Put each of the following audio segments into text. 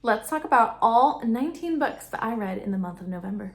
Let's talk about all 19 books that I read in the month of November.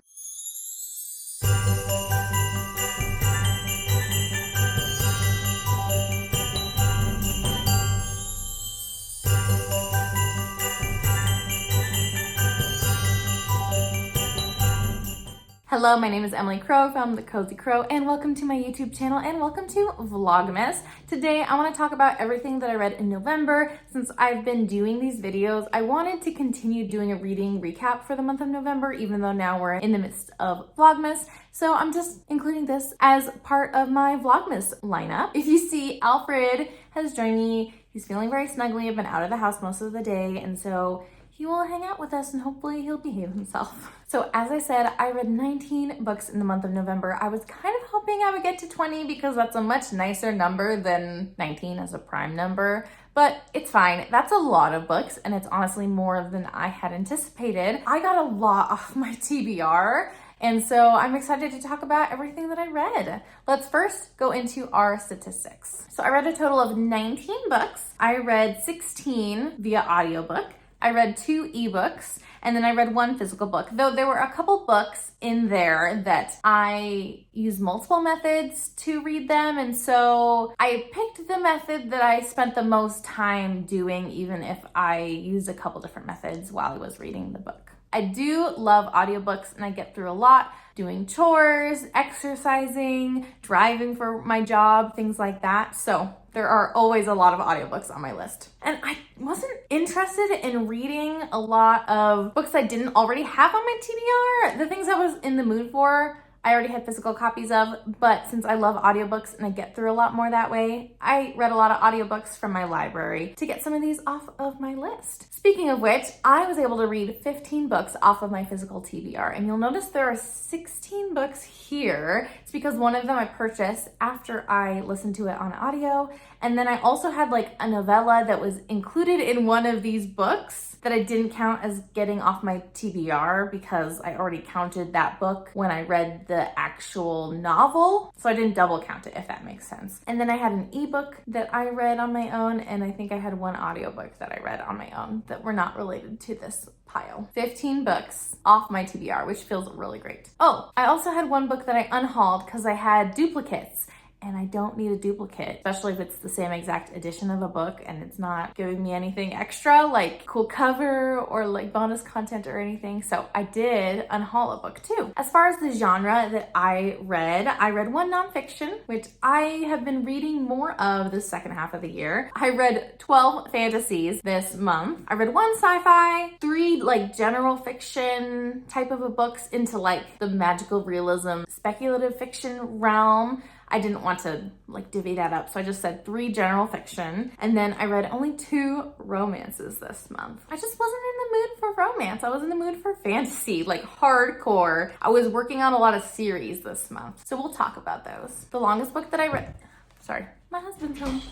Hello, my name is Emily Crow from The Cozy Crow, and welcome to my YouTube channel, and welcome to Vlogmas. Today, I want to talk about everything that I read in November. Since I've been doing these videos, I wanted to continue doing a reading recap for the month of November, even though now we're in the midst of Vlogmas. So I'm just including this as part of my Vlogmas lineup. If you see, Alfred has joined me. He's feeling very snuggly. I've been out of the house most of the day, and so he will hang out with us and hopefully he'll behave himself. So as I said, I read 19 books in the month of November. I was kind of hoping I would get to 20 because that's a much nicer number than 19 as a prime number, but it's fine. That's a lot of books and it's honestly more than I had anticipated. I got a lot off my TBR. And so I'm excited to talk about everything that I read. Let's first go into our statistics. So I read a total of 19 books. I read 16 via audiobook. I read 2 ebooks, and then I read 1 physical book, though there were a couple books in there that I used multiple methods to read them, and so I picked the method that I spent the most time doing, even if I used a couple different methods while I was reading the book. I do love audiobooks, and I get through a lot doing chores, exercising, driving for my job, things like that. So there are always a lot of audiobooks on my list. And I wasn't interested in reading a lot of books I didn't already have on my TBR. The things I was in the mood for, I already had physical copies of, but since I love audiobooks and I get through a lot more that way, I read a lot of audiobooks from my library to get some of these off of my list. Speaking of which, I was able to read 15 books off of my physical TBR, and you'll notice there are 16 books here. It's because one of them I purchased after I listened to it on audio, and then I also had like a novella that was included in one of these books that I didn't count as getting off my TBR because I already counted that book when I read the actual novel. So I didn't double count it, if that makes sense. And then I had an ebook that I read on my own, and I think I had 1 audiobook that I read on my own that were not related to this pile. 15 books off my TBR, which feels really great. Oh, I also had 1 book that I unhauled because I had duplicates. And I don't need a duplicate, especially if it's the same exact edition of a book and it's not giving me anything extra, like cool cover or like bonus content or anything. So I did unhaul a book too. As far as the genre that I read 1 nonfiction, which I have been reading more of the second half of the year. I read 12 fantasies this month. I read 1 sci-fi, 3 like general fiction type of a books into like the magical realism, speculative fiction realm. I didn't want to like divvy that up, so I just said 3 general fiction, and then I read only 2 romances this month. I just wasn't in the mood for romance. I was in the mood for fantasy, like hardcore. I was working on a lot of series this month, so we'll talk about those. The longest book that I read, sorry, my husband's home.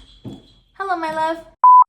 Hello, my love.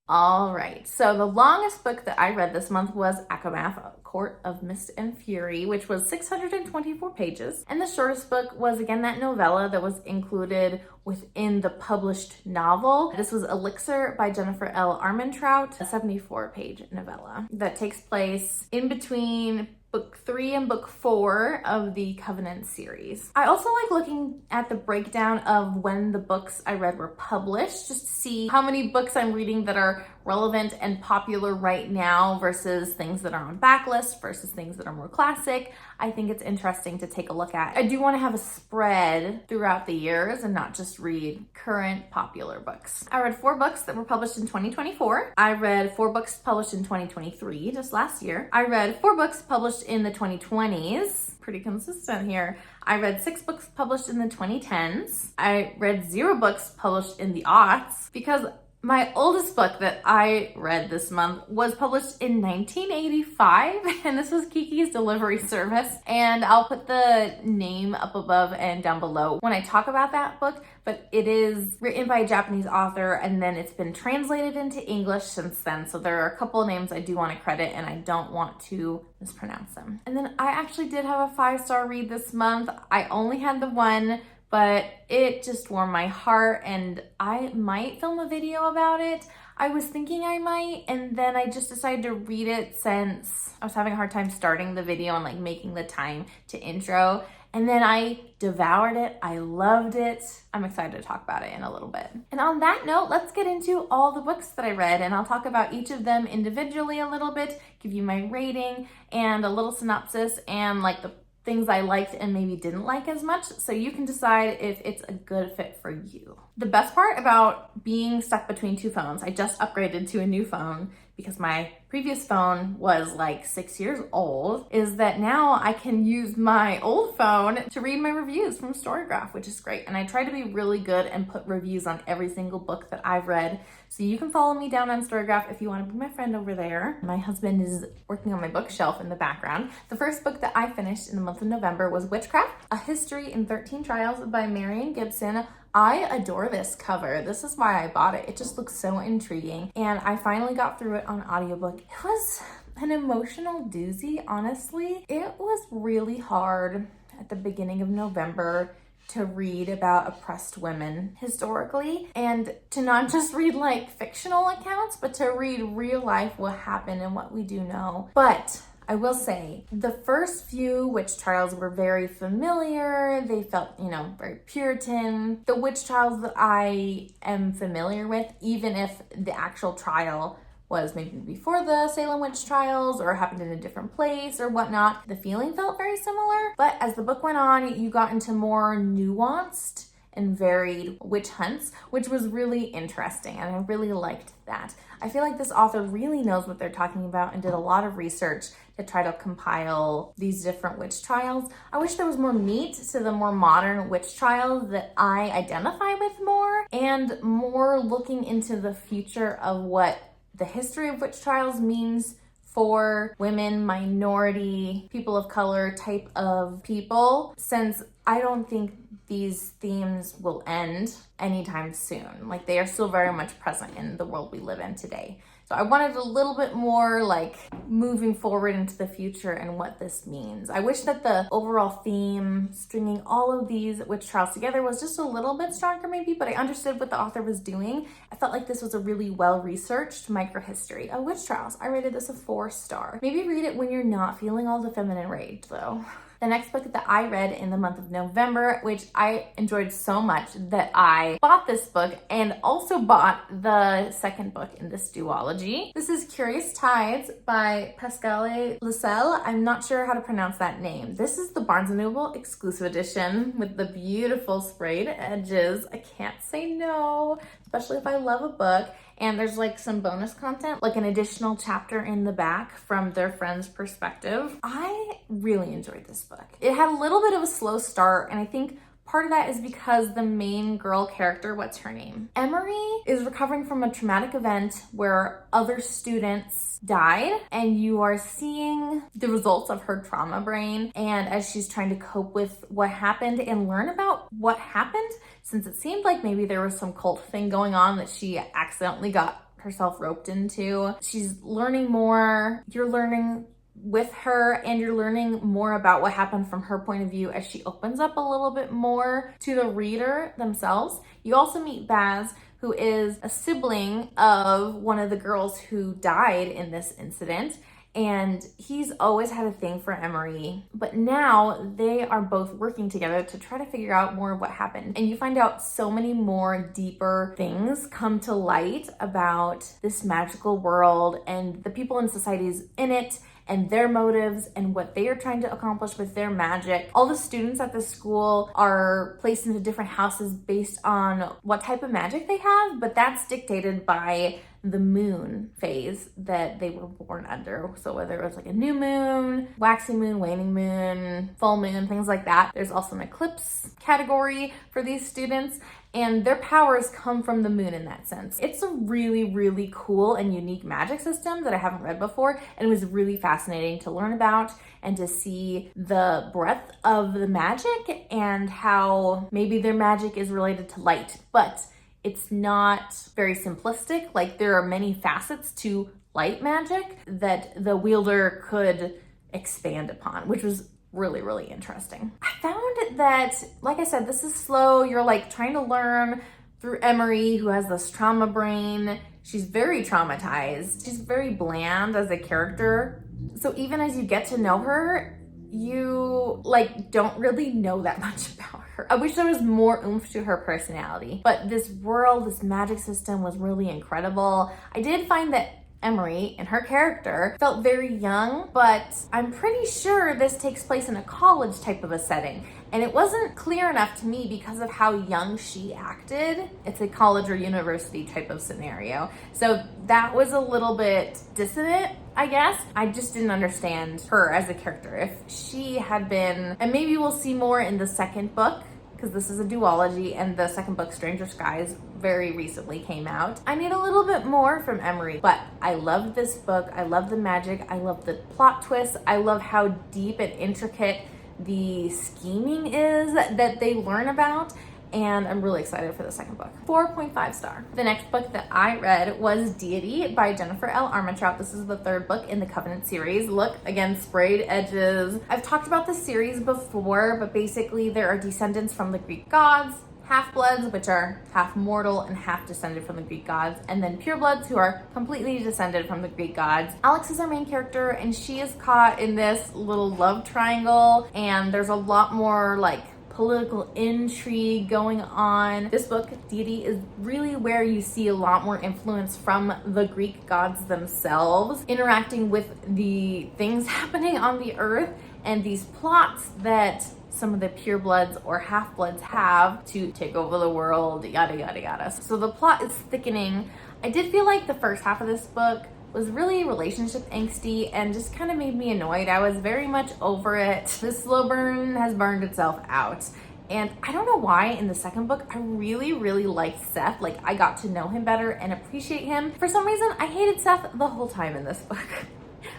All right, so the longest book that I read this month was Akamath, Court of Mist and Fury, which was 624 pages. And the shortest book was, again, that novella that was included within the published novel. This was Elixir by Jennifer L. Armentrout, a 74-page novella that takes place in between book 3 and book 4 of the Covenant series. I also like looking at the breakdown of when the books I read were published, just to see how many books I'm reading that are relevant and popular right now versus things that are on backlist versus things that are more classic. I think it's interesting to take a look at. I do want to have a spread throughout the years and not just read current popular books. I read 4 books that were published in 2024. I read 4 books published in 2023, just last year. I read 4 books published in the 2020s. Pretty consistent here. I read 6 books published in the 2010s. I read 0 books published in the aughts because my oldest book that I read this month was published in 1985, and this was Kiki's Delivery Service. And I'll put the name up above and down below when I talk about that book, but it is written by a Japanese author, and then it's been translated into English since then. So there are a couple of names I do want to credit, and I don't want to mispronounce them. And then I actually did have a 5-star read this month. I only had the 1 but it just warmed my heart and I might film a video about it. I was thinking I might, and then I just decided to read it since I was having a hard time starting the video and like making the time to intro. And then I devoured it. I loved it. I'm excited to talk about it in a little bit. And on that note, let's get into all the books that I read, and I'll talk about each of them individually a little bit, give you my rating and a little synopsis and like the things I liked and maybe didn't like as much, so you can decide if it's a good fit for you. The best part about being stuck between two phones, I just upgraded to a new phone because my previous phone was like 6 years old, is that now I can use my old phone to read my reviews from Storygraph, which is great. And I try to be really good and put reviews on every single book that I've read. So you can follow me down on Storygraph if you want to be my friend over there. My husband is working on my bookshelf in the background. The first book that I finished in the month of November was Witchcraft, A History in 13 Trials by Marion Gibson. I adore this cover. This is why I bought it. It just looks so intriguing. And I finally got through it on audiobook. It was an emotional doozy, honestly. It was really hard at the beginning of November to read about oppressed women historically, and to not just read like fictional accounts, but to read real life what happened and what we do know. But I will say the first few witch trials were very familiar. They felt, very Puritan. The witch trials that I am familiar with, even if the actual trial was maybe before the Salem witch trials or happened in a different place or whatnot, the feeling felt very similar. But as the book went on, you got into more nuanced and varied witch hunts, which was really interesting, and I really liked that. I feel like this author really knows what they're talking about and did a lot of research to try to compile these different witch trials. I wish there was more meat to the more modern witch trials that I identify with more, and more looking into the future of what the history of witch trials means for women, minority, people of color type of people, since I don't think these themes will end anytime soon. Like, they are still very much present in the world we live in today. So I wanted a little bit more like moving forward into the future and what this means. I wish that the overall theme, stringing all of these witch trials together, was just a little bit stronger maybe, but I understood what the author was doing. I felt like this was a really well-researched microhistory of witch trials. I rated this a 4-star. Maybe read it when you're not feeling all the feminine rage though. The next book that I read in the month of November, which I enjoyed so much that I bought this book and also bought the second book in this duology. This is Curious Tides by Pascale Lacelle. I'm not sure how to pronounce that name. This is the Barnes & Noble exclusive edition with the beautiful sprayed edges. I can't say no, especially if I love a book. And there's like some bonus content, like an additional chapter in the back from their friend's perspective. I really enjoyed this book. It had a little bit of a slow start, and I think part of that is because the main girl character, what's her name? Emery is recovering from a traumatic event where other students died, and you are seeing the results of her trauma brain, and as she's trying to cope with what happened and learn about what happened, since it seemed like maybe there was some cult thing going on that she accidentally got herself roped into. She's learning more. You're learning with her, and you're learning more about what happened from her point of view as she opens up a little bit more to the reader themselves. You also meet Baz, who is a sibling of one of the girls who died in this incident, and he's always had a thing for Emery, but now they are both working together to try to figure out more of what happened. And you find out so many more deeper things come to light about this magical world and the people and societies in it, and their motives and what they are trying to accomplish with their magic. All the students at the school are placed into different houses based on what type of magic they have, but that's dictated by the moon phase that they were born under. So whether it was like a new moon, waxing moon, waning moon, full moon, things like that. There's also an eclipse category for these students, and their powers come from the moon in that sense. It's a really, really cool and unique magic system that I haven't read before, and it was really fascinating to learn about and to see the breadth of the magic and how maybe their magic is related to light, but it's not very simplistic. Like, there are many facets to light magic that the wielder could expand upon, which was really, really interesting. I found that, like I said, this is slow. You're like trying to learn through Emery, who has this trauma brain. She's very traumatized. She's very bland as a character. So even as you get to know her, you like don't really know that much about her. I wish there was more oomph to her personality, but this world, this magic system was really incredible. I did find that Emery and her character felt very young, but I'm pretty sure this takes place in a college type of a setting. And it wasn't clear enough to me because of how young she acted. It's a college or university type of scenario. So that was a little bit dissonant, I guess. I just didn't understand her as a character. If she had been, and maybe we'll see more in the second book, because this is a duology and the second book, Stranger Skies, very recently came out. I need a little bit more from Emery, but I love this book. I love the magic. I love the plot twists. I love how deep and intricate the scheming is that they learn about. And I'm really excited for the second book. 4.5 star. The next book that I read was Deity by Jennifer L. Armentrout. This is the third book in the Covenant series. Look, again, sprayed edges. I've talked about the series before, but basically there are descendants from the Greek gods, half-bloods, which are half mortal and half descended from the Greek gods, and then purebloods, who are completely descended from the Greek gods. Alex is our main character, and she is caught in this little love triangle, and there's a lot more like political intrigue going on. This book, Deity, is really where you see a lot more influence from the Greek gods themselves, interacting with the things happening on the earth and these plots that some of the purebloods or half-bloods have to take over the world, yada, yada, yada. So the plot is thickening. I did feel like the first half of this book was really relationship angsty and just kind of made me annoyed. I was very much over it. This slow burn has burned itself out. And I don't know why in the second book, I really, really liked Seth. Like, I got to know him better and appreciate him. For some reason, I hated Seth the whole time in this book,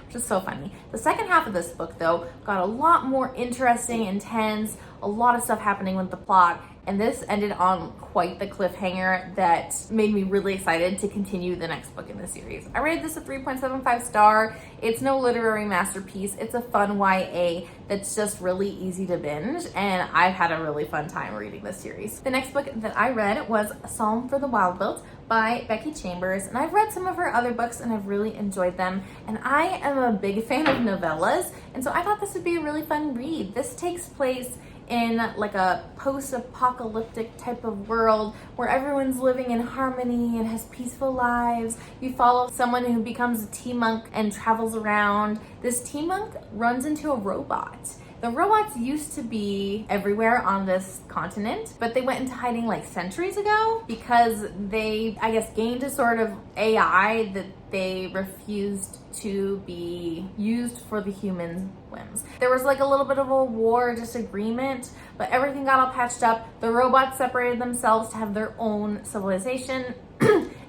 which is so funny. The second half of this book, though, got a lot more interesting, intense, a lot of stuff happening with the plot. And this ended on quite the cliffhanger that made me really excited to continue the next book in the series. I rated this a 3.75 star. It's no literary masterpiece. It's a fun YA that's just really easy to binge, and I've had a really fun time reading this series. The next book that I read was Psalm for the Wild-Built by Becky Chambers, and I've read some of her other books and I've really enjoyed them, and I am a big fan of novellas, and so I thought this would be a really fun read. This takes place in like a post-apocalyptic type of world where everyone's living in harmony and has peaceful lives. You follow someone who becomes a tea monk and travels around. This tea monk runs into a robot. The robots used to be everywhere on this continent, but they went into hiding like centuries ago because they, I guess, gained a sort of AI that they refused to be used for the humans' whims. There was like a little bit of a war disagreement, but everything got all patched up. The robots separated themselves to have their own civilization.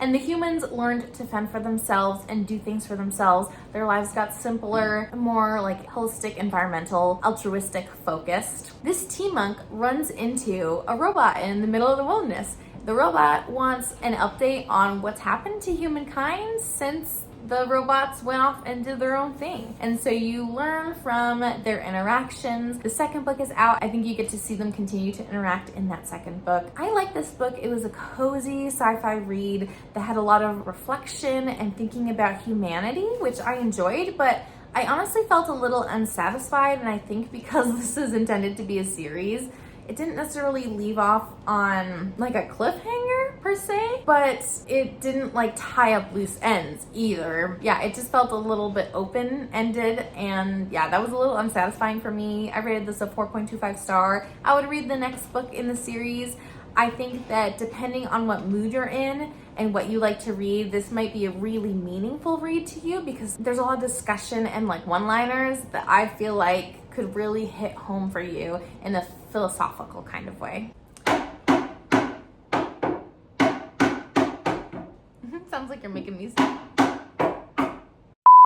And the humans learned to fend for themselves and do things for themselves. Their lives got simpler, more like holistic, environmental, altruistic focused. This tea monk runs into a robot in the middle of the wilderness. The robot wants an update on what's happened to humankind since the robots went off and did their own thing. And so you learn from their interactions. The second book is out. I think you get to see them continue to interact in that second book. I like this book. It was a cozy sci-fi read that had a lot of reflection and thinking about humanity, which I enjoyed, but I honestly felt a little unsatisfied, and I think because this is intended to be a series, it didn't necessarily leave off on like a cliffhanger per se, but it didn't like tie up loose ends either. Yeah, it just felt a little bit open-ended, and yeah, that was a little unsatisfying for me. I rated this a 4.25 star. I would read the next book in the series. I think that depending on what mood you're in and what you like to read, this might be a really meaningful read to you because there's a lot of discussion and like one-liners that I feel like could really hit home for you in a philosophical kind of way. Sounds like you're making music.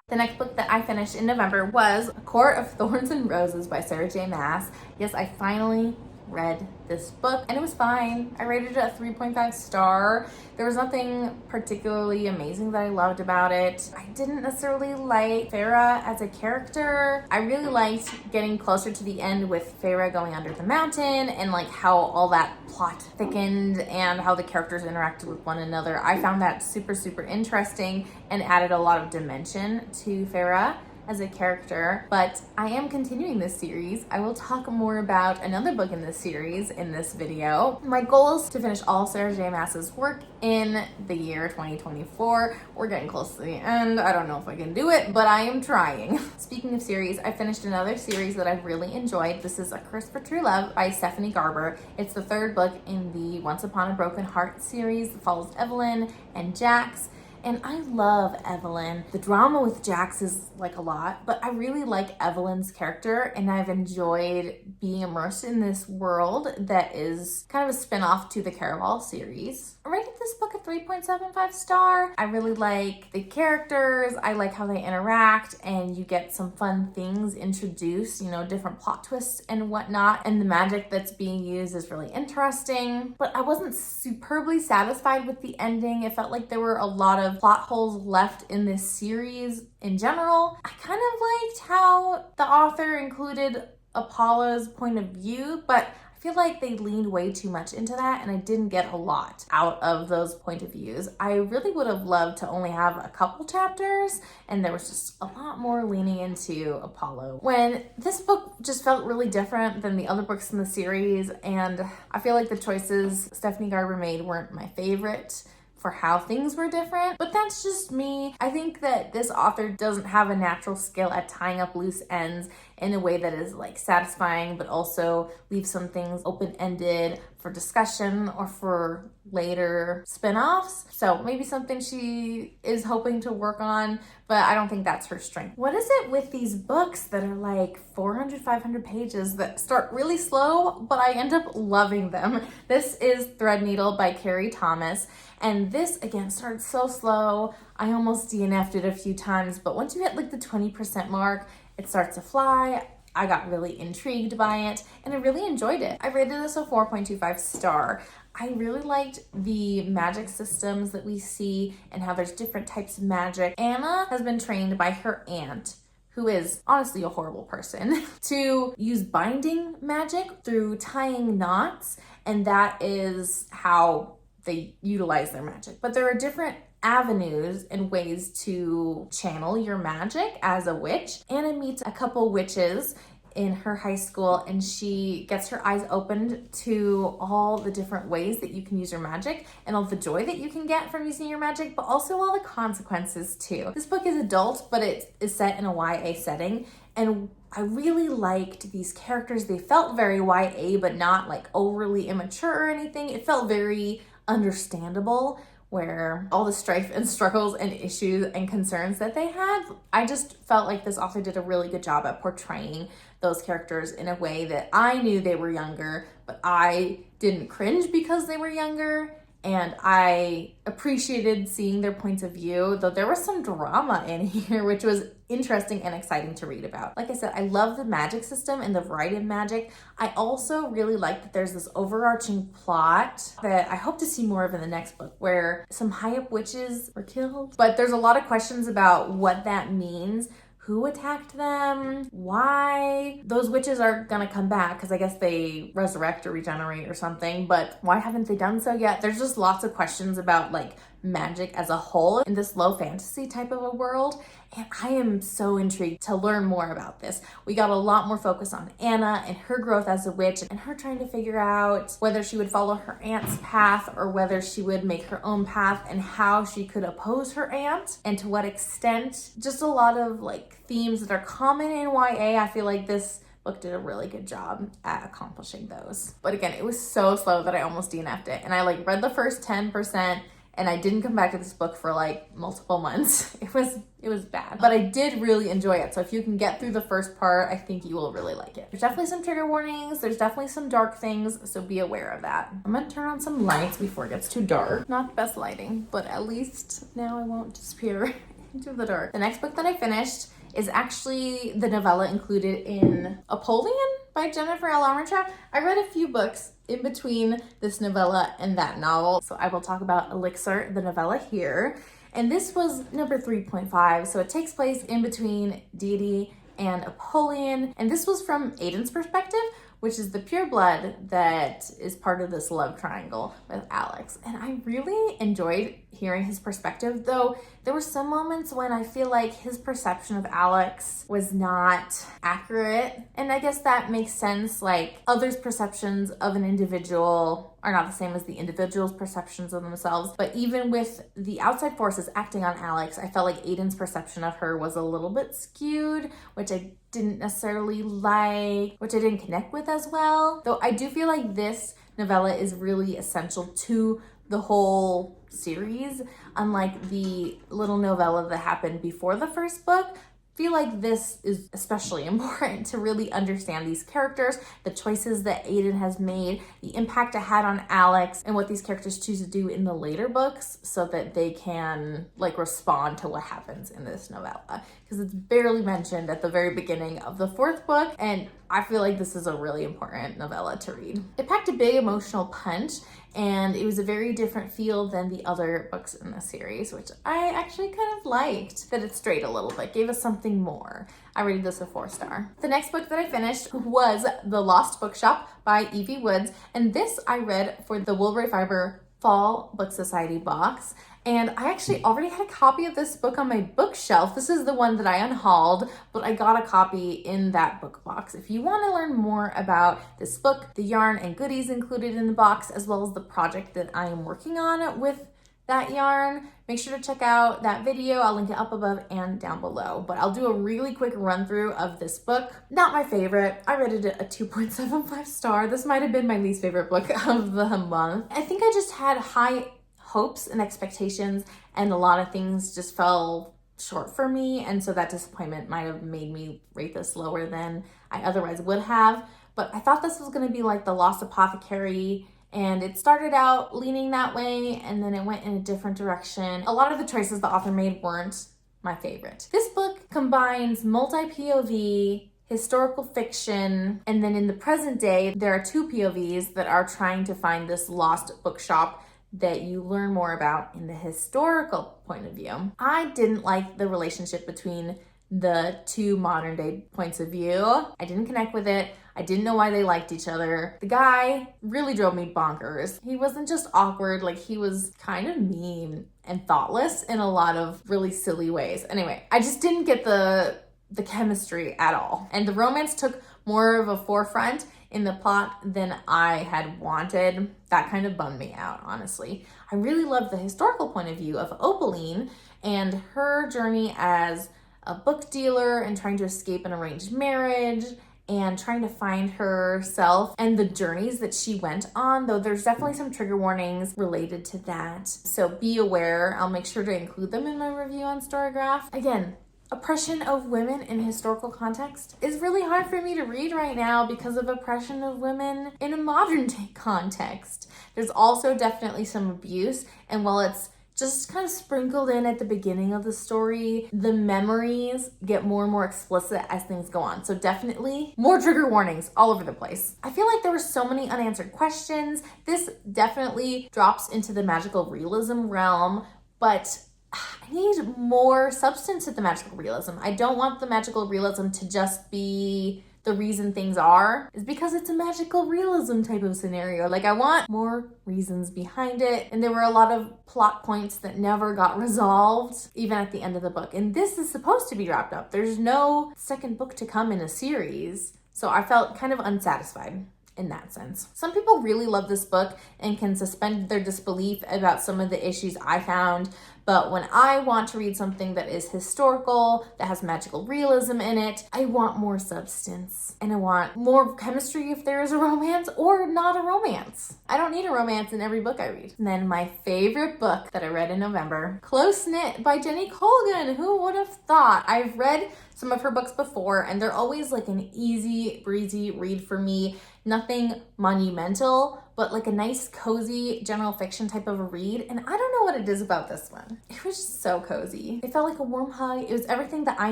The next book that I finished in November was A Court of Thorns and Roses by Sarah J. Maas. Yes, I finally read this book, and it was fine. I rated it a 3.5 star. There was nothing particularly amazing that I loved about it. I didn't necessarily like Farah as a character. I really liked getting closer to the end with Farah going under the mountain and like how all that plot thickened and how the characters interacted with one another. I found that super, super interesting and added a lot of dimension to Farah as a character. But I am continuing this series. I will talk more about another book in this series in this video. My goal is to finish all Sarah J. Maas's work in the year 2024. We're getting close to the end. I don't know if I can do it, but I am trying. Speaking of series, I finished another series that I've really enjoyed. This is A Curse for True Love by Stephanie Garber. It's the third book in the Once Upon a Broken Heart series that follows Evelyn and Jax. And I love Evelyn. The drama with Jax is like a lot, but I really like Evelyn's character, and I've enjoyed being immersed in this world that is kind of a spin-off to the Caraval series. I rated this book a 3.75 star. I really like the characters. I like how they interact, and you get some fun things introduced, you know, different plot twists and whatnot. And the magic that's being used is really interesting, but I wasn't superbly satisfied with the ending. It felt like there were a lot of plot holes left in this series in general. I kind of liked how the author included Apollo's point of view, but I feel like they leaned way too much into that, and I didn't get a lot out of those point of views. I really would have loved to only have a couple chapters, and there was just a lot more leaning into Apollo. When this book just felt really different than the other books in the series, and I feel like the choices Stephanie Garber made weren't my favorite for how things were different, but that's just me. I think that this author doesn't have a natural skill at tying up loose ends in a way that is like satisfying, but also leaves some things open-ended for discussion or for later spin-offs. So maybe something she is hoping to work on, but I don't think that's her strength. What is it with these books that are like 400, 500 pages that start really slow, but I end up loving them? This is Threadneedle by Cari Thomas. And this, again, started so slow. I almost DNF'd it a few times, but once you hit like the 20% mark, it starts to fly. I got really intrigued by it, and I really enjoyed it. I rated this a 4.25 star. I really liked the magic systems that we see and how there's different types of magic. Anna has been trained by her aunt, who is honestly a horrible person, to use binding magic through tying knots, and that is how they utilize their magic. But there are different avenues and ways to channel your magic as a witch. Anna meets a couple witches in her high school, and she gets her eyes opened to all the different ways that you can use your magic and all the joy that you can get from using your magic, but also all the consequences too. This book is adult, but it is set in a YA setting, and I really liked these characters. They felt very YA, but not like overly immature or anything. It felt very understandable, where all the strife and struggles and issues and concerns that they had. I just felt like this author did a really good job at portraying those characters in a way that I knew they were younger, but I didn't cringe because they were younger. And I appreciated seeing their points of view, though there was some drama in here, which was interesting and exciting to read about. Like I said, I love the magic system and the variety of magic. I also really like that there's this overarching plot that I hope to see more of in the next book, where some high-up witches were killed. But there's a lot of questions about what that means. Who attacked them? Why? Those witches are gonna come back because I guess they resurrect or regenerate or something, but why haven't they done so yet? There's just lots of questions about like magic as a whole in this low fantasy type of a world, and I am so intrigued to learn more about this. We got a lot more focus on Anna and her growth as a witch and her trying to figure out whether she would follow her aunt's path or whether she would make her own path, and how she could oppose her aunt and to what extent. Just a lot of like themes that are common in YA. I feel like this book did a really good job at accomplishing those. But again, it was so slow that I almost DNF'd it, and I like read the first 10% and I didn't come back to this book for like multiple months. It was bad, but I did really enjoy it. So if you can get through the first part, I think you will really like it. There's definitely some trigger warnings. There's definitely some dark things, so be aware of that. I'm gonna turn on some lights before it gets too dark. Not the best lighting, but at least now I won't disappear into the dark. The next book that I finished is actually the novella included in Apollyon by Jennifer L. Armentrout. I read a few books in between this novella and that novel, so I will talk about Elixir, the novella here. And this was number 3.5, so it takes place in between Deity and Apollyon. And this was from Aiden's perspective, which is the pureblood that is part of this love triangle with Alex. And I really enjoyed hearing his perspective, though there were some moments when I feel like his perception of Alex was not accurate. And I guess that makes sense. Like, others' perceptions of an individual are not the same as the individual's perceptions of themselves. But even with the outside forces acting on Alex, I felt like Aiden's perception of her was a little bit skewed, which I didn't necessarily like, which I didn't connect with as well. Though I do feel like this novella is really essential to the whole series. Unlike the little novella that happened before the first book, I feel like this is especially important to really understand these characters, the choices that Aiden has made, the impact it had on Alex, and what these characters choose to do in the later books so that they can like respond to what happens in this novella. Because it's barely mentioned at the very beginning of the fourth book, and I feel like this is a really important novella to read. It packed a big emotional punch, and it was a very different feel than the other books in the series, which I actually kind of liked, that it strayed a little bit, gave us something more. I rated this a 4-star. The next book that I finished was The Lost Bookshop by Evie Woods, and this I read for the Woolbury Fiber Fall Book Society box. And I actually already had a copy of this book on my bookshelf. This is the one that I unhauled, but I got a copy in that book box. If you want to learn more about this book, the yarn and goodies included in the box, as well as the project that I am working on with that yarn, make sure to check out that video. I'll link it up above and down below. But I'll do a really quick run through of this book. Not my favorite. I rated it a 2.75 star. This might have been my least favorite book of the month. I think I just had high hopes and expectations, and a lot of things just fell short for me, and so that disappointment might have made me rate this lower than I otherwise would have. But I thought this was going to be like The Lost Apothecary, and it started out leaning that way, and then it went in a different direction. A lot of the choices the author made weren't my favorite. This book combines multi-POV, historical fiction, and then in the present day, there are 2 POVs that are trying to find this lost bookshop that you learn more about in the historical point of view. I didn't like the relationship between the 2 modern day points of view. I didn't connect with it. I didn't know why they liked each other. The guy really drove me bonkers. He wasn't just awkward, like he was kind of mean and thoughtless in a lot of really silly ways. Anyway, I just didn't get the chemistry at all. And the romance took more of a forefront in the plot than I had wanted. That kind of bummed me out, honestly. I really loved the historical point of view of Opaline and her journey as a book dealer and trying to escape an arranged marriage and trying to find herself and the journeys that she went on, though there's definitely some trigger warnings related to that. So be aware. I'll make sure to include them in my review on Storygraph. Again, oppression of women in historical context is really hard for me to read right now because of oppression of women in a modern day context. There's also definitely some abuse, and while it's just kind of sprinkled in at the beginning of the story, the memories get more and more explicit as things go on. So definitely more trigger warnings all over the place. I feel like there were so many unanswered questions. This definitely drops into the magical realism realm, but I need more substance to the magical realism. I don't want the magical realism to just be the reason things are, is because it's a magical realism type of scenario. Like, I want more reasons behind it. And there were a lot of plot points that never got resolved, even at the end of the book. And this is supposed to be wrapped up. There's no second book to come in a series. So I felt kind of unsatisfied in that sense. Some people really love this book and can suspend their disbelief about some of the issues I found, but when I want to read something that is historical, that has magical realism in it, I want more substance. And I want more chemistry if there is a romance or not a romance. I don't need a romance in every book I read. And then my favorite book that I read in November, Close Knit by Jenny Colgan. Who would have thought? I've read some of her books before, and they're always like an easy breezy read for me. Nothing monumental, but like a nice cozy general fiction type of a read. And I don't know what it is about this one. It was just so cozy. It felt like a warm hug. It was everything that I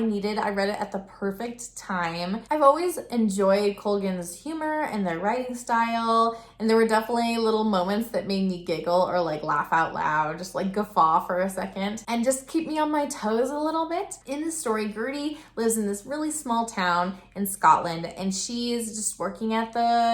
needed. I read it at the perfect time. I've always enjoyed Colgan's humor and their writing style, and there were definitely little moments that made me giggle or like laugh out loud, just like guffaw for a second and just keep me on my toes a little bit. In the story, Gertie lives in this really small town in Scotland, and she's just working at the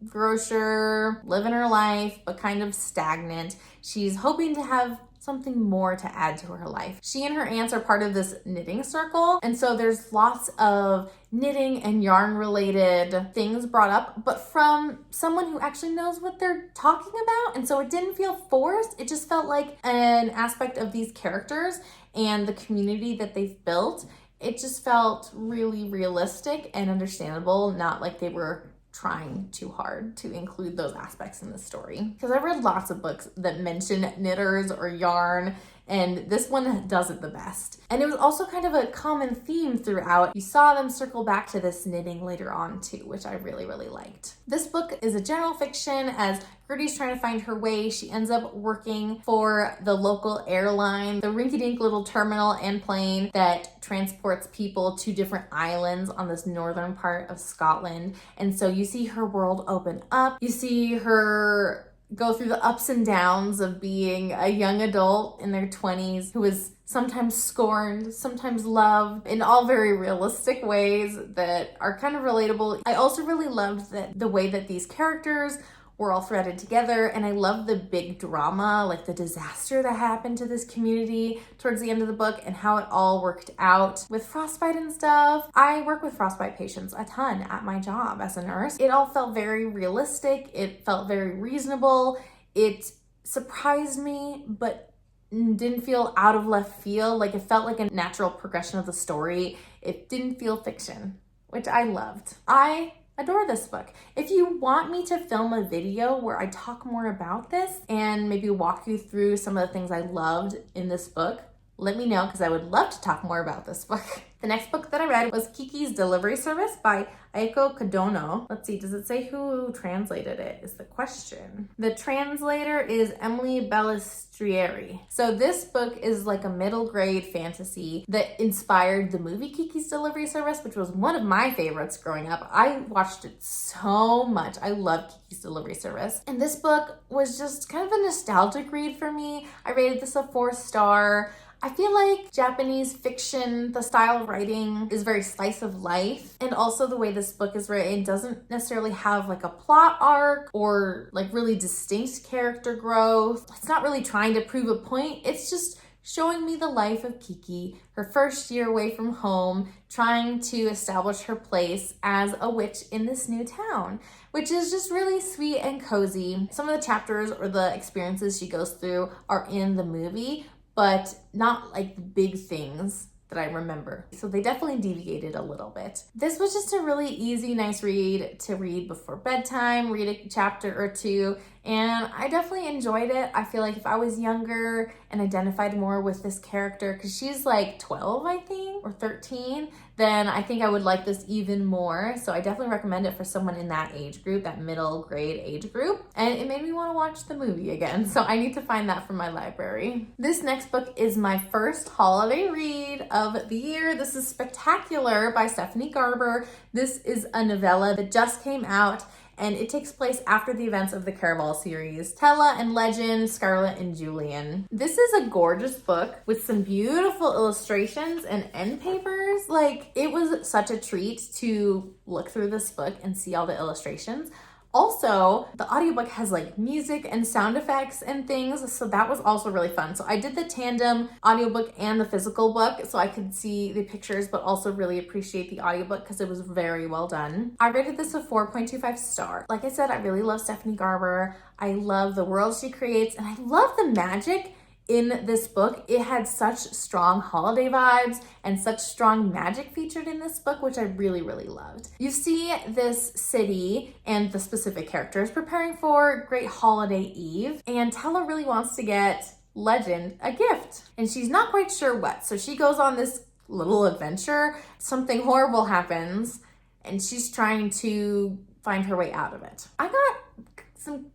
grocer, living her life, but kind of stagnant. She's hoping to have something more to add to her life. She and her aunts are part of this knitting circle, and so there's lots of knitting and yarn related things brought up, but from someone who actually knows what they're talking about. And so it didn't feel forced. It just felt like an aspect of these characters and the community that they've built. It just felt really realistic and understandable, not like they were trying too hard to include those aspects in the story. Because I read lots of books that mention knitters or yarn, and this one does it the best. And it was also kind of a common theme throughout. You saw them circle back to this knitting later on too, which I really, really liked. This book is a general fiction as Gertie's trying to find her way. She ends up working for the local airline, the rinky-dink little terminal and plane that transports people to different islands on this northern part of Scotland. And so you see her world open up. You see her go through the ups and downs of being a young adult in their 20s who is sometimes scorned, sometimes loved, in all very realistic ways that are kind of relatable. I also really loved that the way that these characters were all threaded together, and I love the big drama, like the disaster that happened to this community towards the end of the book and how it all worked out with frostbite and stuff. I work with frostbite patients a ton at my job as a nurse. It all felt very realistic. It felt very reasonable. It surprised me, but didn't feel out of left field. Like it felt like a natural progression of the story. It didn't feel fiction, which I loved. I adore this book. If you want me to film a video where I talk more about this and maybe walk you through some of the things I loved in this book, let me know, because I would love to talk more about this book. The next book that I read was Kiki's Delivery Service by Eiko Kadono. Let's see, does it say who translated it is the question. The translator is Emily Balistrieri. So this book is like a middle grade fantasy that inspired the movie Kiki's Delivery Service, which was one of my favorites growing up. I watched it so much. I love Kiki's Delivery Service. And this book was just kind of a nostalgic read for me. I rated this a 4-star. I feel like Japanese fiction, the style of writing is very slice of life. And also the way this book is written doesn't necessarily have like a plot arc or like really distinct character growth. It's not really trying to prove a point. It's just showing me the life of Kiki, her first year away from home, trying to establish her place as a witch in this new town, which is just really sweet and cozy. Some of the chapters or the experiences she goes through are in the movie, but not like the big things that I remember. So they definitely deviated a little bit. This was just a really easy, nice read to read before bedtime, read a chapter or two, and I definitely enjoyed it. I feel like if I was younger and identified more with this character, because she's like 12, I think, or 13, then I think I would like this even more. So I definitely recommend it for someone in that age group, that middle grade age group. And it made me want to watch the movie again. So I need to find that from my library. This next book is my first holiday read of the year. This is Spectacular by Stephanie Garber. This is a novella that just came out, and it takes place after the events of the Caraval series, Tella and Legend, Scarlet and Julian. This is a gorgeous book with some beautiful illustrations and end papers. Like, it was such a treat to look through this book and see all the illustrations. Also, the audiobook has like music and sound effects and things, so that was also really fun. So I did the tandem audiobook and the physical book so I could see the pictures but also really appreciate the audiobook because it was very well done. I rated this a 4.25 star. Like I said, I really love Stephanie Garber. I love the world she creates, and I love the magic in this book. It had such strong holiday vibes and such strong magic featured in this book, which I really, really loved. You see this city and the specific characters preparing for Great Holiday Eve, and Tella really wants to get Legend a gift, and she's not quite sure what. So she goes on this little adventure. Something horrible happens and she's trying to find her way out of it. I got some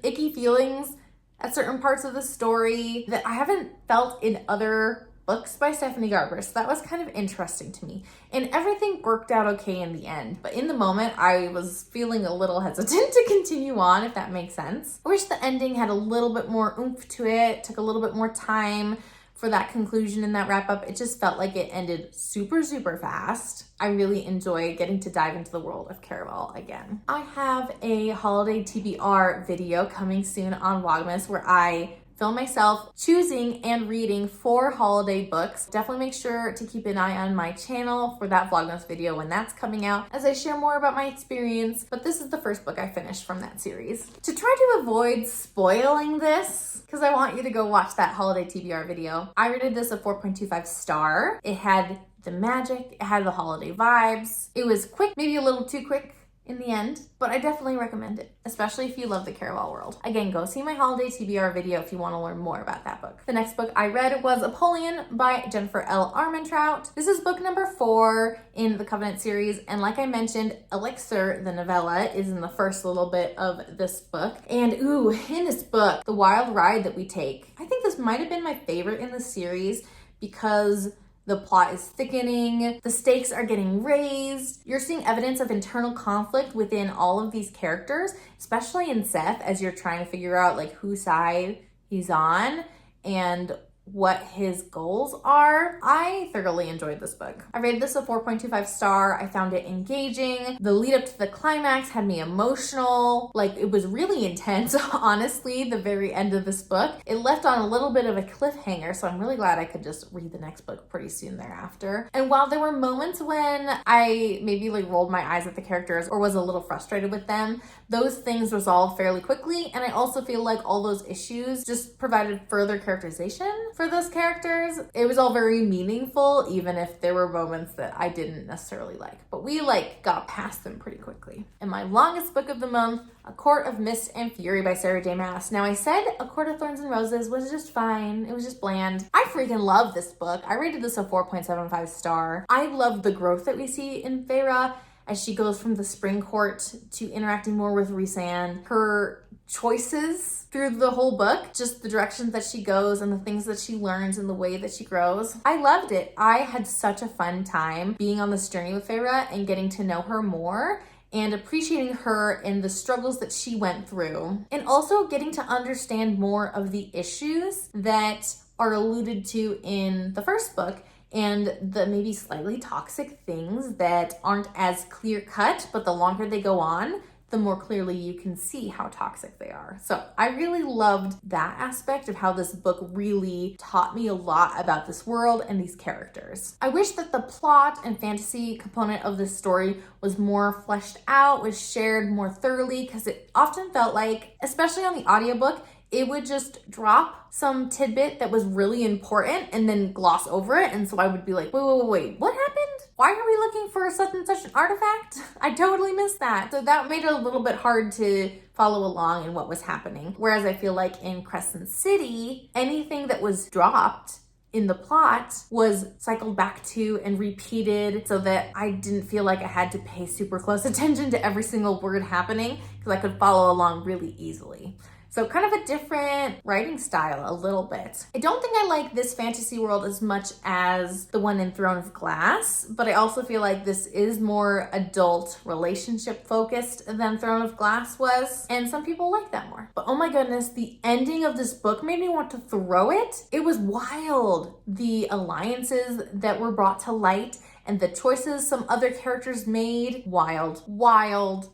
icky feelings at certain parts of the story that I haven't felt in other books by Stephanie Garber, so that was kind of interesting to me. And everything worked out okay in the end, but in the moment I was feeling a little hesitant to continue on, if that makes sense. I wish the ending had a little bit more oomph to it, took a little bit more time for that conclusion and that wrap up. It just felt like it ended super fast. I really enjoy getting to dive into the world of Caraval again. I have a holiday TBR video coming soon on Vlogmas where I film myself choosing and reading 4 holiday books. Definitely make sure to keep an eye on my channel for that Vlogmas video when that's coming out as I share more about my experience, but this is the first book I finished from that series. To try to avoid spoiling this, because I want you to go watch that holiday TBR video, I rated this a 4.25 star. It had the magic, it had the holiday vibes. It was quick, maybe a little too quick in the end, but I definitely recommend it, especially if you love the Caraval world. Again, go see my holiday TBR video if you want to learn more about that book. The next book I read was Apollyon by Jennifer L. Armentrout. This is book number 4 in the Covenant series, and like I mentioned, Elixir, the novella, is in the first little bit of this book. And ooh, in this book, the wild ride that we take, I think this might have been my favorite in the series because the plot is thickening, the stakes are getting raised. You're seeing evidence of internal conflict within all of these characters, especially in Seth, as you're trying to figure out like whose side he's on and what his goals are. I thoroughly enjoyed this book. I rated this a 4.25 star. I found it engaging. The lead up to the climax had me emotional. Like, it was really intense, honestly, the very end of this book. It left on a little bit of a cliffhanger, so I'm really glad I could just read the next book pretty soon thereafter. And while there were moments when I maybe like rolled my eyes at the characters or was a little frustrated with them, those things resolved fairly quickly, and I also feel like all those issues just provided further characterization for those characters. It was all very meaningful, even if there were moments that I didn't necessarily like, but we got past them pretty quickly. And my longest book of the month, A Court of Mist and Fury by Sarah J. Maas. Now, I said A Court of Thorns and Roses was just fine. It was just bland. I freaking love this book. I rated this a 4.75 star. I love the growth that we see in Feyre as she goes from the spring court to interacting more with Rhysand. Her choices through the whole book, just the directions that she goes and the things that she learns and the way that she grows. I loved it. I had such a fun time being on this journey with Feyre and getting to know her more and appreciating her and the struggles that she went through, and also getting to understand more of the issues that are alluded to in the first book and the maybe slightly toxic things that aren't as clear cut, but the longer they go on, the more clearly you can see how toxic they are. So I really loved that aspect of how this book really taught me a lot about this world and these characters. I wish that the plot and fantasy component of this story was more fleshed out, was shared more thoroughly, because it often felt like, especially on the audiobook, it would just drop some tidbit that was really important and then gloss over it. And so I would be like, wait, what happened? Why are we looking for such and such an artifact? I totally missed that. So that made it a little bit hard to follow along in what was happening. Whereas I feel like in Crescent City, anything that was dropped in the plot was cycled back to and repeated so that I didn't feel like I had to pay super close attention to every single word happening, because I could follow along really easily. So kind of a different writing style a little bit. I don't think I like this fantasy world as much as the one in Throne of Glass, but I also feel like this is more adult relationship focused than Throne of Glass was, and some people like that more. But oh my goodness, the ending of this book made me want to throw it. It was wild. The alliances that were brought to light and the choices some other characters made, wild.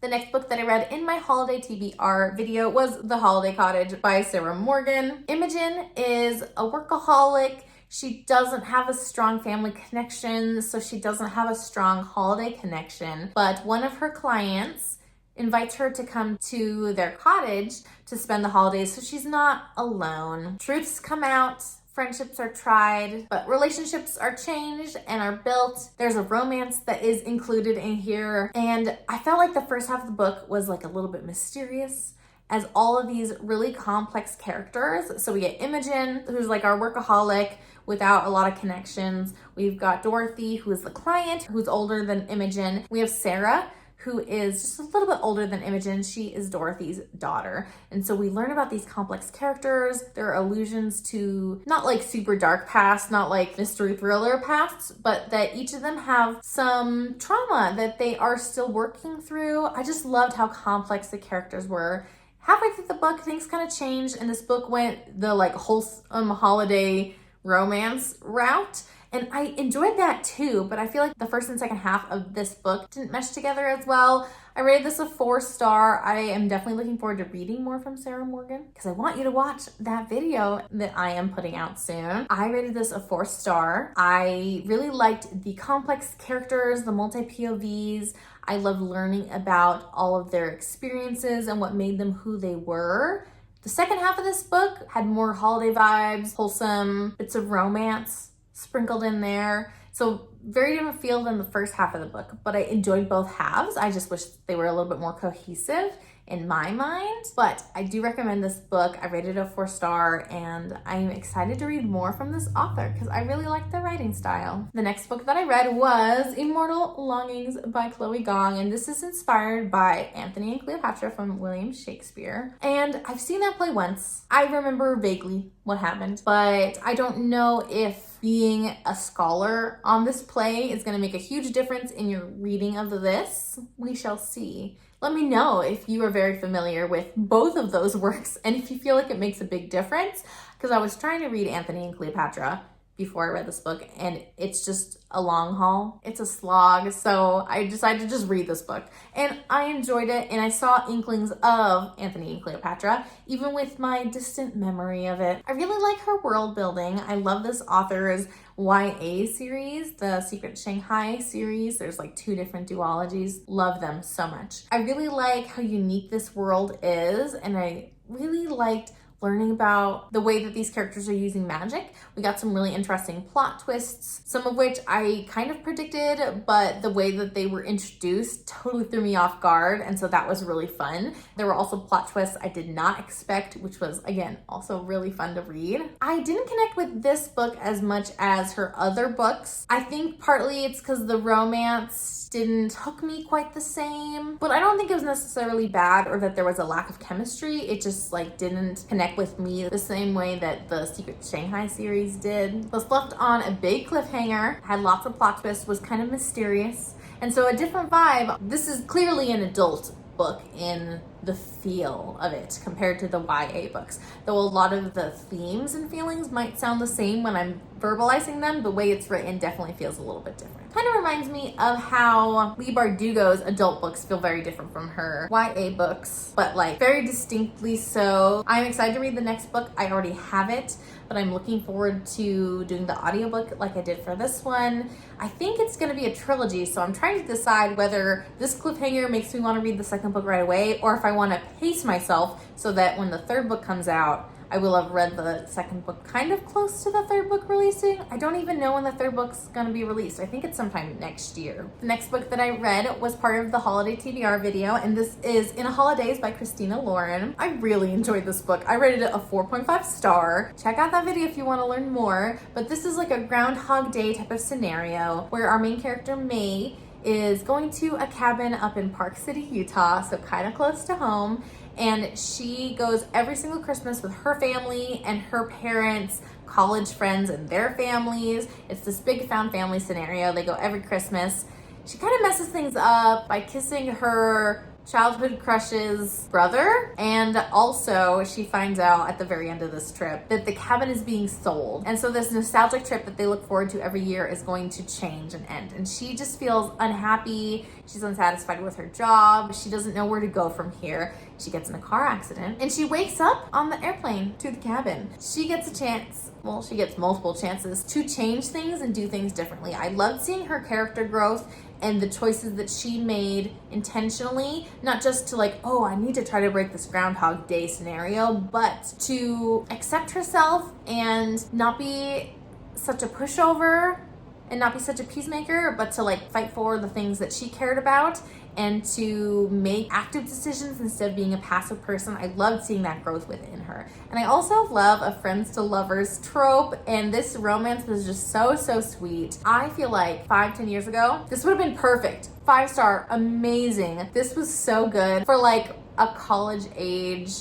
The next book that I read in my holiday TBR video was The Holiday Cottage by Sarah Morgan. Imogen is a workaholic. She doesn't have a strong family connection, so she doesn't have a strong holiday connection, but one of her clients invites her to come to their cottage to spend the holidays so she's not alone. Truths come out. Friendships are tried, but relationships are changed and are built. There's a romance that is included in here. And I felt like the first half of the book was like a little bit mysterious as all of these really complex characters. So we get Imogen, who's like our workaholic without a lot of connections. We've got Dorothy, who is the client, who's older than Imogen. We have Sarah, who is just a little bit older than Imogen. She is Dorothy's daughter. And so we learn about these complex characters. There are allusions to not like super dark past, not like mystery thriller pasts, but that each of them have some trauma that they are still working through. I just loved how complex the characters were. Halfway through the book, things kind of changed, and this book went the like wholesome holiday romance route. And I enjoyed that too, but I feel like the first and second half of this book didn't mesh together as well. I rated this a 4-star. I am definitely looking forward to reading more from Sarah Morgan because I want you to watch that video that I am putting out soon. I rated this a 4-star. I really liked the complex characters, the multi-POVs. I loved learning about all of their experiences and what made them who they were. The second half of this book had more holiday vibes, wholesome bits of romance sprinkled in there. So very different feel than the first half of the book, but I enjoyed both halves. I just wish they were a little bit more cohesive in my mind, but I do recommend this book. I rated it a 4-star, and I'm excited to read more from this author because I really like the writing style. The next book that I read was Immortal, Longings by Chloe Gong, and this is inspired by Antony and Cleopatra from William Shakespeare. And I've seen that play once. I remember vaguely what happened, but I don't know if being a scholar on this play is going to make a huge difference in your reading of this. We shall see. Let me know if you are very familiar with both of those works and if you feel like it makes a big difference, because I was trying to read Antony and Cleopatra before I read this book, and it's just a long haul. It's a slog, so I decided to just read this book. And I enjoyed it, and I saw inklings of Antony and Cleopatra, even with my distant memory of it. I really like her world building. I love this author's YA series, the Secret Shanghai series. There's like 2 different duologies. Love them so much. I really like how unique this world is, and I really liked learning about the way that these characters are using magic. We got some really interesting plot twists, some of which I kind of predicted, but the way that they were introduced totally threw me off guard, and so that was really fun. There were also plot twists I did not expect, which was, again, also really fun to read. I didn't connect with this book as much as her other books. I think partly it's because the romance didn't hook me quite the same, but I don't think it was necessarily bad or that there was a lack of chemistry. It just like didn't connect with me the same way that the Secret Shanghai series did. Was left on a big cliffhanger, had lots of plot twists, was kind of mysterious, and so a different vibe. This is clearly an adult book in the feel of it compared to the YA books, though a lot of the themes and feelings might sound the same when I'm verbalizing them. The way it's written definitely feels a little bit different. Kind of reminds me of how Leigh Bardugo's adult books feel very different from her YA books, but like very distinctly so. I'm excited to read the next book. I already have it, but I'm looking forward to doing the audiobook like I did for this one. I think it's going to be a trilogy, so I'm trying to decide whether this cliffhanger makes me want to read the second book right away, or if I want to pace myself so that when the third book comes out, I will have read the second book kind of close to the third book releasing. I don't even know when the third book's going to be released. I think it's sometime next year. The next book that I read was part of the holiday TBR video, and this is In a Holidaze by Christina Lauren. I really enjoyed this book. I rated it a 4.5 star. Check out that video if you want to learn more, but this is like a Groundhog Day type of scenario where our main character May is going to a cabin up in Park City, Utah, so kind of close to home. And she goes every single Christmas with her family and her parents, college friends, and their families. It's this big found family scenario. They go every Christmas. She kind of messes things up by kissing her childhood crush's brother, and also she finds out at the very end of this trip that the cabin is being sold, and so this nostalgic trip that they look forward to every year is going to change and end, and she just feels unhappy. She's unsatisfied with her job. She doesn't know where to go from here. She gets in a car accident and she wakes up on the airplane to the cabin. She gets a chance, well, she gets multiple chances to change things and do things differently. I loved seeing her character growth and the choices that she made intentionally, not just to like, oh, I need to try to break this Groundhog Day scenario, but to accept herself and not be such a pushover and not be such a peacemaker, but to like fight for the things that she cared about and to make active decisions instead of being a passive person. I loved seeing that growth within her. And I also love a friends to lovers trope, and this romance was just so sweet. I feel like 5-10 years ago, this would have been perfect. 5-star, amazing. This was so good for like a college age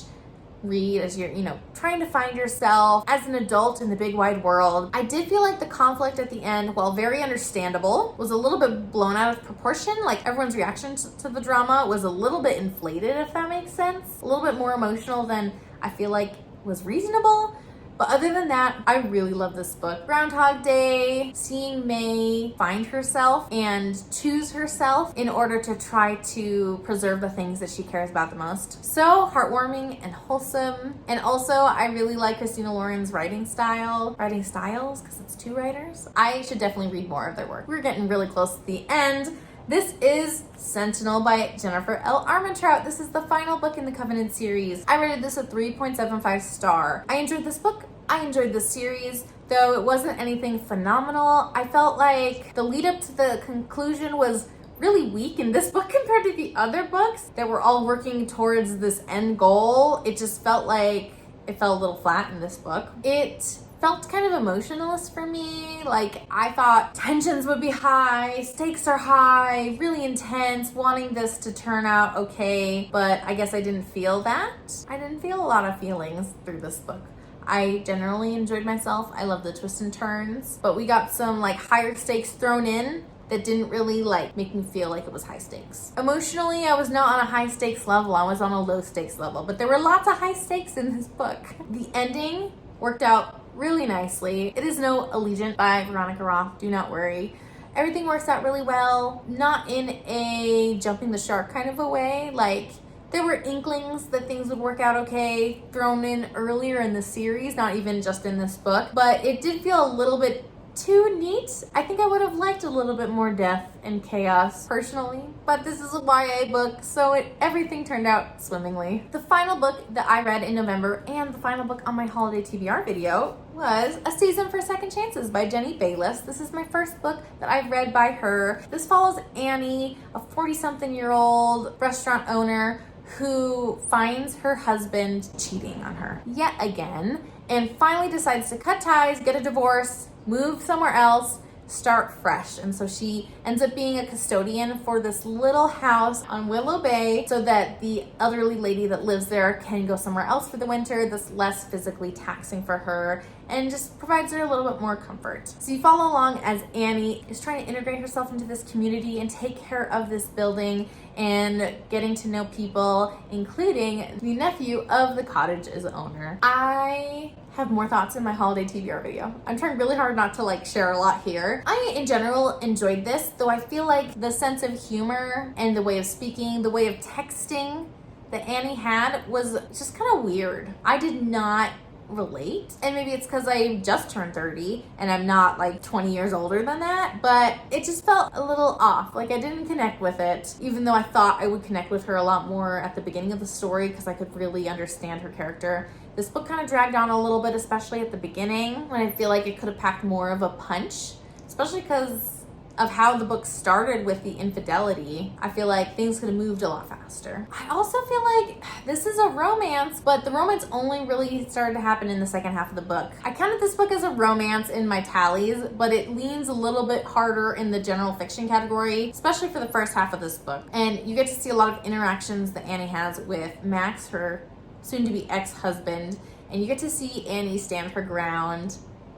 read as you're, trying to find yourself as an adult in the big wide world. I did feel like the conflict at the end, while very understandable, was a little bit blown out of proportion. Like everyone's reaction to the drama was a little bit inflated, if that makes sense. A little bit more emotional than I feel like was reasonable. But other than that, I really love this book. Groundhog Day, seeing May find herself and choose herself in order to try to preserve the things that she cares about the most. So heartwarming and wholesome. And also, I really like Christina Lauren's writing style. Writing styles, because it's 2 writers. I should definitely read more of their work. We're getting really close to the end. This is Sentinel by Jennifer L. Armentrout. This is the final book in the Covenant series. I rated this a 3.75 star. I enjoyed this book. I enjoyed the series, though it wasn't anything phenomenal. I felt like the lead up to the conclusion was really weak in this book compared to the other books that were all working towards this end goal. It just felt like it fell a little flat in this book. It felt kind of emotionless for me. Like I thought tensions would be high, stakes are high, really intense, wanting this to turn out okay, but I guess I didn't feel that. I didn't feel a lot of feelings through this book. I generally enjoyed myself. I love the twists and turns, but we got some like higher stakes thrown in that didn't really like make me feel like it was high stakes. Emotionally, I was not on a high stakes level. I was on a low stakes level, but there were lots of high stakes in this book. The ending worked out really nicely. It is no Allegiant by Veronica Roth, do not worry. Everything works out really well, not in a jumping the shark kind of a way. Like there were inklings that things would work out okay thrown in earlier in the series, not even just in this book, but it did feel a little bit too neat. I think I would have liked a little bit more death and chaos personally, but this is a YA book, so everything turned out swimmingly. The final book that I read in November and the final book on my holiday TBR video was A Season for Second Chances by Jenny Bayliss. This is my first book that I've read by her. This follows Annie, a 40-something-year-old restaurant owner who finds her husband cheating on her yet again and finally decides to cut ties, get a divorce, move somewhere else, start fresh. And so she ends up being a custodian for this little house on Willow Bay so that the elderly lady that lives there can go somewhere else for the winter that's less physically taxing for her and just provides her a little bit more comfort. So you follow along as Annie is trying to integrate herself into this community and take care of this building and getting to know people, including the nephew of the cottage's owner. I have more thoughts in my holiday TBR video. I'm trying really hard not to like share a lot here. I in general enjoyed this, though I feel like the sense of humor and the way of speaking, the way of texting that Annie had was just kind of weird. I did not relate, and maybe it's because I just turned 30 and I'm not like 20 years older than that, but it just felt a little off. Like I didn't connect with it, even though I thought I would connect with her a lot more at the beginning of the story because I could really understand her character. This book kind of dragged on a little bit, especially at the beginning, when I feel like it could have packed more of a punch, especially because of how the book started with the infidelity. I feel like things could have moved a lot faster. I also feel like this is a romance, but the romance only really started to happen in the second half of the book. I counted this book as a romance in my tallies, but it leans a little bit harder in the general fiction category, especially for the first half of this book. And you get to see a lot of interactions that Annie has with Max, her soon-to-be ex-husband, and you get to see Annie stand her ground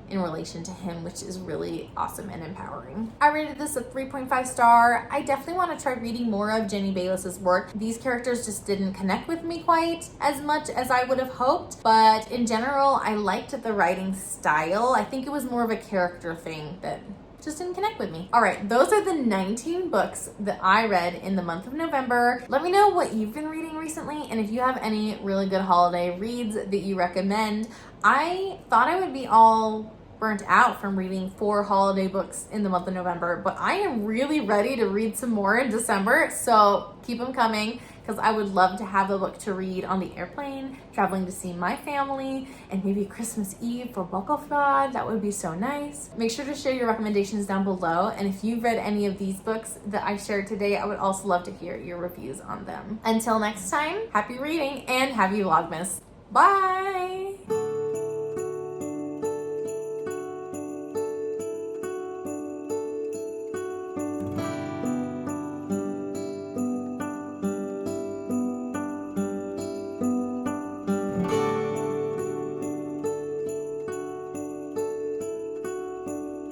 in relation to him, which is really awesome and empowering. I rated this a 3.5 star. I definitely want to try reading more of Jenny Bayliss's work. These characters just didn't connect with me quite as much as I would have hoped, but in general, I liked the writing style. I think it was more of a character thing that just didn't connect with me. All right, those are the 19 books that I read in the month of November. Let me know what you've been reading recently, and if you have any really good holiday reads that you recommend. I thought I would be all burnt out from reading 4 holiday books in the month of November, but I am really ready to read some more in December, so keep them coming because I would love to have a book to read on the airplane, traveling to see my family, and maybe Christmas Eve for Bookshop. That would be so nice. Make sure to share your recommendations down below, and if you've read any of these books that I shared today, I would also love to hear your reviews on them. Until next time, happy reading and happy Vlogmas. Bye!